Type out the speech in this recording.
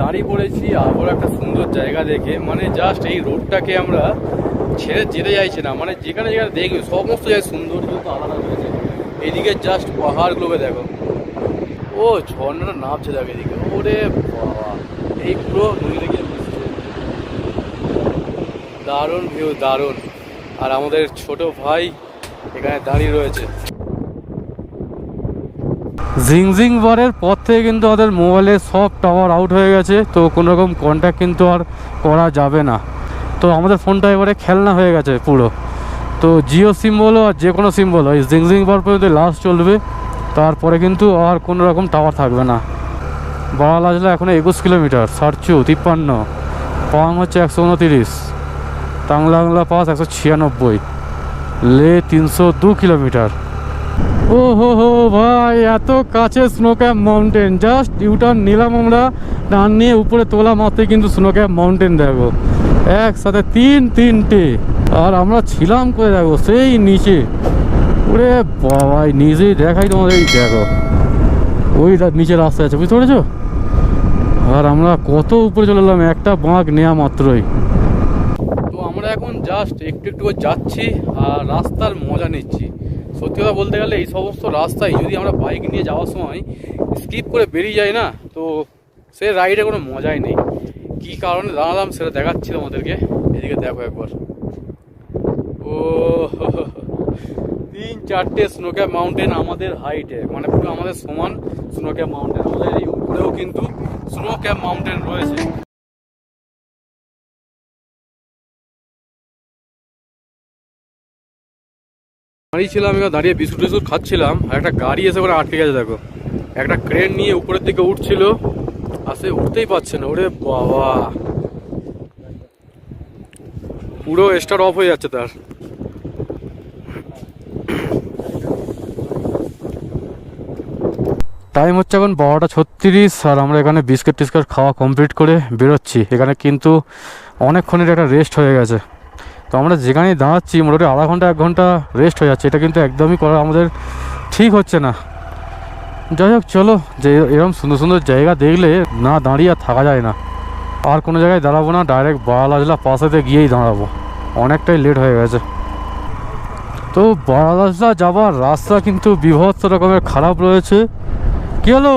দাঁড়িয়ে পড়েছি আবার একটা সুন্দর জায়গা দেখে, মানে জাস্ট এই রোডটাকে আমরা ছেড়ে যেতে চাইছি না। মানে যেখানে যেখানে দেখবে সমস্ত জায়গায় সুন্দর কিন্তু আলাদা রয়েছে। এদিকে জাস্ট পাহাড়গুলোকে দেখো, ও ঝর্ণাটা নামছে দেখো এদিকে, ওরে বাবা, এই পুরো নদীতে গিয়ে মিশছে। দারুণ ভিউ, দারুণ। আর আমাদের ছোট ভাই এখানে দাঁড়িয়ে রয়েছে। জিংজিং বারের পর থেকে কিন্তু আমাদের মোবাইলে সব টাওয়ার আউট হয়ে গেছে, তো কোনো রকম কন্ট্যাক্ট কিন্তু আর করা যাবে না। তো আমাদের ফোনটা এবারে খেলনা হয়ে গেছে পুরো। তো জিও সিম বলো আর যে কোনো সিম বলো, এই জিংজিং বার পর্যন্ত লাস্ট চলবে, তারপরে কিন্তু আর কোনো রকম টাওয়ার থাকবে না। বারালাজলা এখন 21 কিলোমিটার, সারচু 53, পাং হচ্ছে 129, টাংলাংলা পাস 196, লে 302 কিলোমিটার। ও হো হো ভাই, এত কাছে snow cap mountain. Just U turn নিলাম আমরা, ডান নিয়ে উপরে তোলা মাত্রই কিন্তু স্নো ক্যাপ মাউন্টেন দেখো, একসাথে তিনটে। আর আমরা ছিলাম করে দেখো সেই নিচে। ওরে বাবাই, নিজেই দেখাই তোমাদের, এই দেখো ওই নিচে রাস্তা আছে, বুঝতে পেরেছো? আর আমরা কত উপরে চলে এলাম একটা বাঁক নেওয়া মাত্রই। তো আমরা এখন জাস্ট একটু একটু করে যাচ্ছি আর রাস্তার মজা নিচ্ছি। সত্যি কথা বলতে গেলে এই সমস্ত রাস্তায় যদি আমরা বাইক নিয়ে যাওয়ার সময় স্কিপ করে বেরিয়ে যাই না, তো সে রাইডে কোনো মজাই নেই। কী কারণে দাঁড়ালাম সেটা দেখাচ্ছি তোমাদেরকে। এদিকে দেখো একবার, ও 3-4টে স্নো ক্যাপ মাউন্টেন আমাদের হাইটে, মানে পুরো আমাদের সমান স্নো ক্যাপ মাউন্টেন। আমাদের এই উপরেও কিন্তু স্নো ক্যাপ মাউন্টেন রয়েছে। দাঁড়িয়েছিলাম, এবার দাঁড়িয়ে বিস্কুট টিস্কুট খাচ্ছিলাম, আর একটা গাড়ি এসে করে আটকে গেছে দেখো। একটা ক্রেন নিয়ে উপরের দিকে উঠছিল, আর সে উঠতেই পারছে না। ওরে বাবা, পুরো স্টার্ট অফ হয়ে যাচ্ছে তার। টাইম হচ্ছে এখন 12:36, আর আমরা এখানে বিস্কিট টিস্কিট খাওয়া কমপ্লিট করে বেরোচ্ছি। এখানে কিন্তু অনেকক্ষণের একটা রেস্ট হয়ে গেছে। তো আমরা যেখানেই দাঁড়াচ্ছি মোটামুটি আধা ঘন্টা 1 ঘন্টা রেস্ট হয়ে যাচ্ছে। এটা কিন্তু একদমই করা আমাদের ঠিক হচ্ছে না। যাই হোক, চলো, যে এরকম সুন্দর সুন্দর জায়গা দেখলে না দাঁড়িয়ে আর থাকা যায় না। আর কোনো জায়গায় দাঁড়াবো না, ডাইরেক্ট বারালাজলা পাশেতে গিয়েই দাঁড়াবো, অনেকটাই লেট হয়ে গেছে। তো বারালাজলা যাবার রাস্তা কিন্তু বিভৎস রকমের খারাপ রয়েছে। কি হলো?